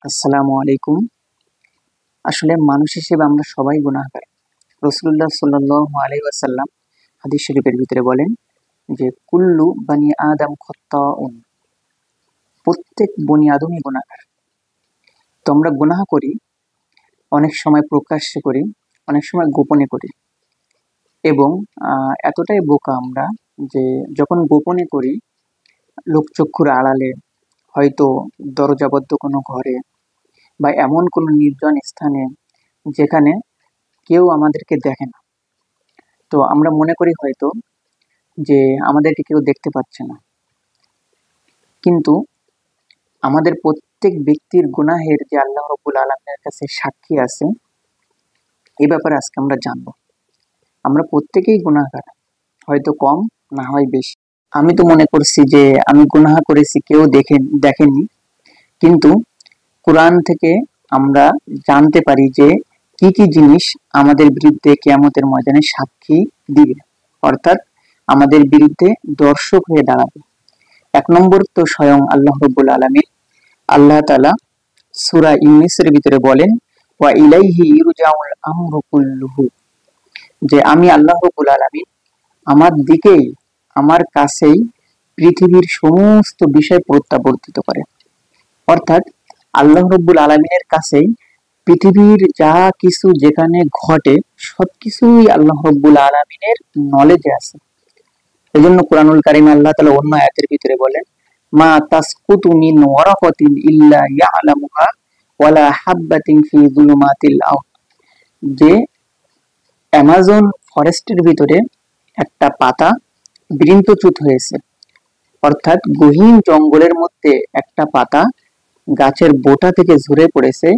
আসসালামু আলাইকুম। আসলে মানুষ হিসেবে আমরা সবাই গুনাহগার। রাসূলুল্লাহ সাল্লাল্লাহু আলাইহি ওয়াসাল্লাম হাদিস শরীফের ভিতরে বলেন যে কুল্লু বানি আদম খাত্তাউন, প্রত্যেক বনি আদমই গুনাহগার। তো আমরা গুনাহ করি, অনেক সময় প্রকাশ্যে করি, অনেক সময় গোপনে করি এবং এতটাই বোকা আমরা যে যখন গোপনে করি লোকচক্ষুর আড়ালে, হয়তো দরজাবদ্ধ কোনো ঘরে বা এমন কোনো নির্জন স্থানে যেখানে কেউ আমাদেরকে দেখে না, তো আমরা মনে করি হয়তো যে আমাদেরকে কেউ দেখতে পাচ্ছে না। কিন্তু আমাদের প্রত্যেক ব্যক্তির গুনাহের যে আল্লাহ রাব্বুল আলামিনের কাছে সাক্ষী আছে, এই ব্যাপারে আজকে আমরা জানবো। আমরা প্রত্যেকেই গুনাহগার, হয়তো কম না হয় বেশি। আমি তো মনে করছি যে আমি গুনাহ করেছি, কেউ দেখেনি, কিন্তু কোরআন থেকে আমরা জানতে পারি যে কি কি জিনিস আমাদের বিরুদ্ধে কিয়ামতের ময়দানে সাক্ষী দিবে, অর্থাৎ আমাদের বিরুদ্ধে দর্শক হয়ে দাঁড়াবে। এক নম্বর তো স্বয়ং আল্লাহ রাব্বুল আলামিন। আল্লাহ তাআলা সূরা ইউনূসের ভিতরে বলেন, ওয়া ইলাইহি ইরজাউল আমরু কুল্লুহু, যে আমি আল্লাহ রাব্বুল আলামিন, আমার দিকেই, আমার কাছেই পৃথিবীর সমস্ত বিষয় প্রত্যাবর্তিত করে। অর্থাৎ আল্লাহ রাব্বুল আলামিনের কাছেই পৃথিবীর যা কিছু যেখানে ঘটে সবকিছুই আল্লাহ রাব্বুল আলামিনের নলেজে আছে। এজন্য কোরআনুল কারীমে আল্লাহ তাআলা অন্য আয়াতের ভিতরে বলেন, মা তাসকুতু মিন ওয়ারাকাতিন ইল্লা ইয়ালামুহা ওয়ালা হাববাতিন ফি যুলুমাতিল আরদ, যে অ্যামাজন ফরেস্টের ভিতরে একটা পাতা বিরিঞ্চচ্যুত হয়েছে, অর্থাৎ গহীন জঙ্গলের মধ্যে একটা পাতা গাছের বোটা থেকে ঝরে পড়েছে,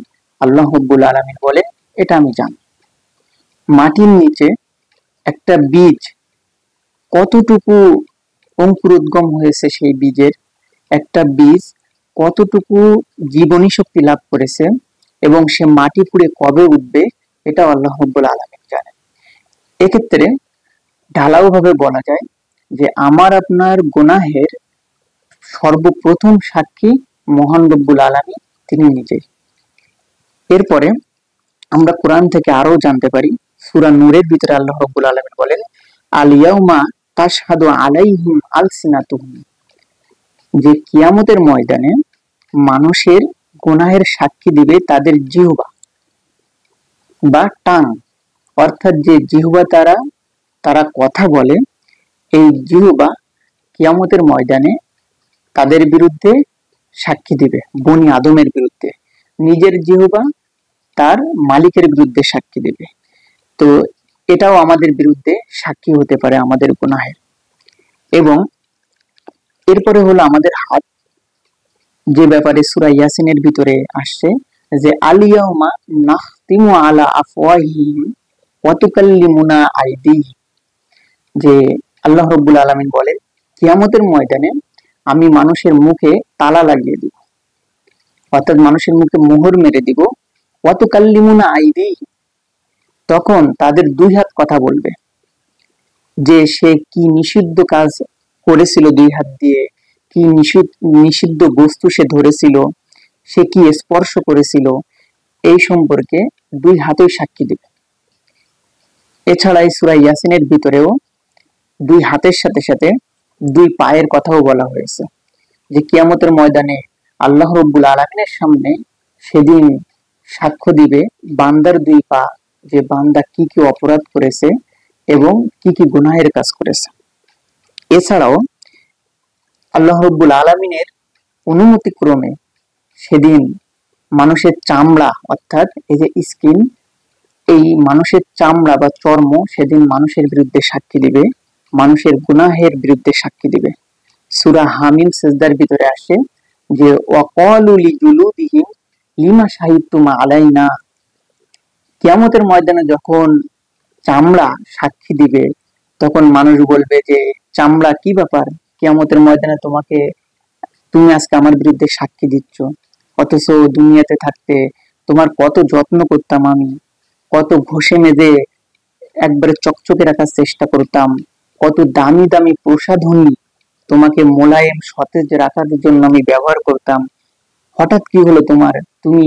আল্লাহ রাব্বুল আলামিন বলে এটা আমি জানি। মাটির নিচে একটা বীজ কতটুকু অঙ্কুরোদ্গম হয়েছে, সেই বীজের একটা বীজ কতটুকু জীবনী শক্তি লাভ করেছে এবং সে মাটি পুড়ে কবে উঠবে, এটা আল্লাহ রাব্বুল আলামিন জানেন। এক্ষেত্রে ঢালাও ভাবে বলা যায় যে আমার আপনার গুনাহের সর্বপ্রথম সাক্ষী মহান রব্বুল আলামিন, তিনি নিজেই। এরপরে আমরা কোরআন থেকে আরো জানতে পারি, সূরা নূরের ভিতরে আল্লাহ রাব্বুল আলামিন বলেন, আল ইয়াউমা তাশহাদু আলাইহিম আলসিনাতুহুম, যে কিয়ামতের ময়দানে মানুষের গুনাহের সাক্ষী দিবে তাদের জিহ্বা বা টাং, অর্থাৎ যে জিহ্বা তারা কথা বলে, এই জিহ্বা কিয়ামতের ময়দানে তাদের বিরুদ্ধে সাক্ষী দিবে, বনি আদমের বিরুদ্ধে। নিজের জিহ্বা তার মালিকের বিরুদ্ধে সাক্ষী দিবে। তো এটাও আমাদের বিরুদ্ধে সাক্ষী হতে পারে আমাদের গুনাহের। এবং এরপরে হলো আমাদের হাত, যে ব্যাপারে সূরা ইয়াসিনের ভিতরে আসছে যে আল ইয়াউমা নাখতিমু আলা আফওয়াহিহিম ওয়া তুকাল্লিমুনা আইদিহিম, যে আল্লাহ রাব্বুল আলামিন বলেন কিয়ামতের ময়দানে আমি মানুষের মুখে তালা লাগিয়ে দিব, অর্থাৎ মানুষের মুখে মোহর মেরে দিব। ওয়া তুকাল্লিমুনা আইদিহিম, তখন তাদের দুই হাত কথা বলবে, যে সে কি নিষিদ্ধ কাজ করেছিল দুই হাত দিয়ে, কি নিষিদ্ধ বস্তু সে ধরেছিল, সে কি স্পর্শ করেছিল, এই সম্পর্কে দুই হাতেই সাক্ষী দিবে। এছাড়া এই সূরা ইয়াসিনের ভিতরেও দুই হাতের সাথে সাথে দুই পায়ের কথাও বলা হয়েছে, যে কিয়ামতের ময়দানে আল্লাহ রাব্বুল আলামিনের সামনে সেদিন সাক্ষ্য দিবে বান্দার দুই পা, যে বান্দা কি কি অপরাধ করেছে এবং কি কি গুনাহের কাজ করেছে। এছাড়াও আল্লাহ রাব্বুল আলামিনের অনুমতি ক্রমে সেদিন মানুষের চামড়া, অর্থাৎ এই যে স্কিন, এই মানুষের চামড়া বা চর্ম সেদিন মানুষের বিরুদ্ধে সাক্ষী দিবে, মানুষের গুনাহের বিরুদ্ধে সাক্ষী দিবে। সূরা হামিম সিজদার ভিতরে আসে যে ওয়াকালু লিজুলুদিহিম লিমা শাহিদতুম আলাইনা, কিয়ামতের ময়দানে যখন চামড়া সাক্ষী দিবে, তখন মানুষ বলবে যে চামড়া কি ব্যাপার, কিয়ামতের ময়দানে তুমি আজকে আমার বিরুদ্ধে সাক্ষী দিচ্ছ, অথচ দুনিয়াতে থাকতে তোমার কত যত্ন করতাম আমি, কত ঘষে মেজে একবারে চকচকে রাখার চেষ্টা করতাম, কত দামি দামি প্রসাধনী তোমাকে মোলায়েম সতেজ রাখার জন্য আমি ব্যবহার করতাম, হঠাৎ কি হলো তোমার? তুমি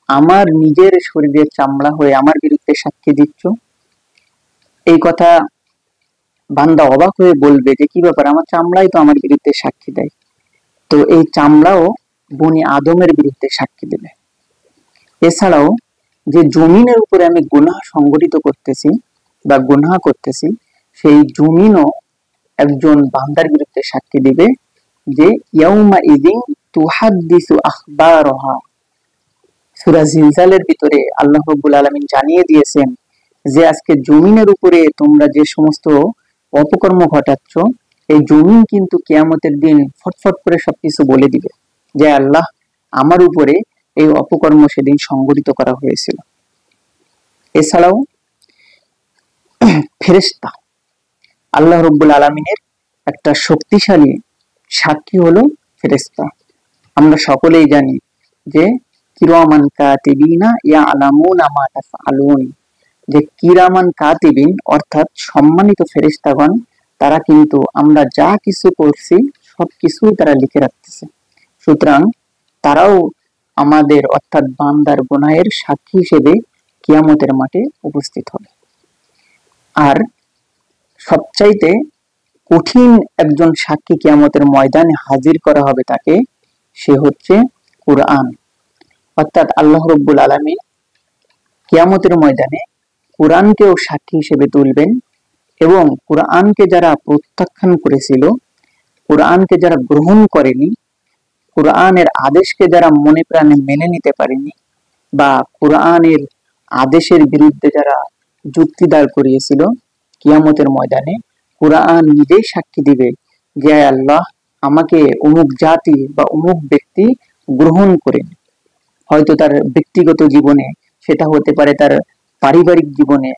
আমার নিজের শরীরের চামড়া হয়ে আমার বিরুদ্ধে সাক্ষী দিচ্ছ। এই কথা বান্দা অবাক হয়ে বলবে যে কি ব্যাপার, আমার চামড়াই তো আমার বিরুদ্ধে সাক্ষী দেয়। তো এই চামড়াও বনি আদমের বিরুদ্ধে সাক্ষী দেবে। এছাড়াও যে জমিনের উপরে আমি গুনাহ সংগঠিত করতেছি বা গুনাহ করতেছি, সেই জমিনও একজন বান্দার বিরুদ্ধে সাক্ষী দিবে যে ইয়াউমা ইযিন তুহাদ্দিসু আখবারহা। সূরা জিলজালের ভিতরে আল্লাহ রাব্বুল আলামিন জানিয়ে দিয়েছেন যে আজকে জমিনের উপরে তোমরা যে সমস্ত অপকর্ম ঘটাচ্ছ, এই জমিন কিন্তু কিয়ামতের দিন ফটফট করে সবকিছু বলে দিবে যে আল্লাহ, আমার উপরে এই অপকর্ম সেদিন সংগঠিত করা হয়েছিল। এছাড়াও ফেরেশতা, আল্লাহ রাব্বুল আলামিনের একটা শক্তিশালী সাক্ষী হলো ফেরেশতা। আমরা সকলেই জানি যে কিরামান কাতিবিনা ইয়ালামুনা মা তাফআলুন, যে কিরামান কাতিবিন অর্থাৎ সম্মানিত ফেরেশতাগণ, তারা কিন্তু আমরা যা কিছু করছি সবকিছুই তারা লিখে রাখতেছে। সুতরাং তারাও আমাদের অর্থাৎ বান্দার গুনাহের সাক্ষী হিসেবে কিয়ামতের মাঠে উপস্থিত হবে। আর সবচাইতে কঠিন একজন সাক্ষী কিয়ামতের ময়দানে হাজির করা হবে তাকে, সে হচ্ছে কুরআন। অর্থাৎ আল্লাহ রাব্বুল আলামিন কিয়ামতের ময়দানে কুরআনকেও সাক্ষী হিসেবে তুলবেন এবং কুরআনকে যারা প্রত্যাখ্যান করেছিল, কুরআনকে যারা গ্রহণ করেনি, কুরআনের আদেশকে যারা মনে প্রাণে মেনে নিতে পারেনি, বা কুরআনের আদেশের বিরুদ্ধে যারা যুক্তি দাঁড় করিয়েছিল, কিয়ামতের ময়দানে কুরআন নিজেই সাক্ষী দিবে যে আল্লাহ, আমাকে অমুক জাতি বা অমুক ব্যক্তি গ্রহণ করেন। হয়তো তার ব্যক্তিগত জীবনে, সেটা হতে পারে তার পারিবারিক জীবনে,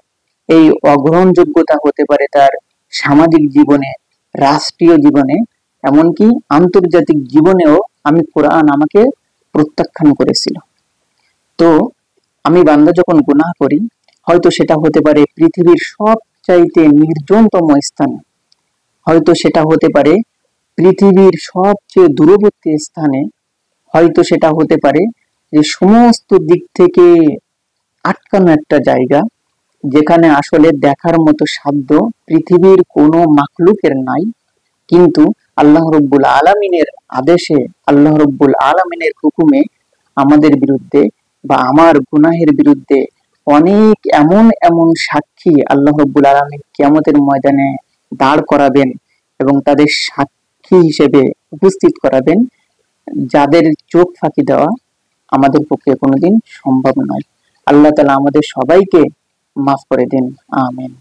এই অগ্রহণযোগ্যতা হতে পারে তার সামাজিক জীবনে, রাষ্ট্রীয় জীবনে, এমনকি আন্তর্জাতিক জীবনেও আমি কোরআন আমাকে প্রত্যাখ্যান করেছিল। তো আমি বান্দা যখন গুনাহ করি, হয়তো সেটা হতে পারে পৃথিবীর সবচাইতে নির্জনতম স্থান, হয়তো সেটা হতে পারে পৃথিবীর সবচেয়ে দূরবর্তী স্থানে, হয়তো সেটা হতে পারে যে সমস্ত দিক থেকে আটকানো একটা জায়গা, যেখানে আসলে দেখার মতো সাধ্য পৃথিবীর কোনো মাখলুকের নাই। কিন্তু আল্লাহ রাব্বুল আলামিনের আদেশে, আল্লাহ রাব্বুল আলামিনের হুকুমে আমাদের বিরুদ্ধে বা আমার গুনাহের বিরুদ্ধে অনেক এমন এমন সাক্ষী আল্লাহ রাব্বুল আলামিন কিয়ামতের ময়দানে দাঁড় করাবেন এবং তাদের সাক্ষী হিসেবে উপস্থিত করাবেন, যাদের চোখ ফাঁকি দেওয়া আমাদের পক্ষে কোনোদিন সম্ভব নয়। আল্লাহ তাআলা আমাদের সবাইকে মাফ করে দিন, আমিন।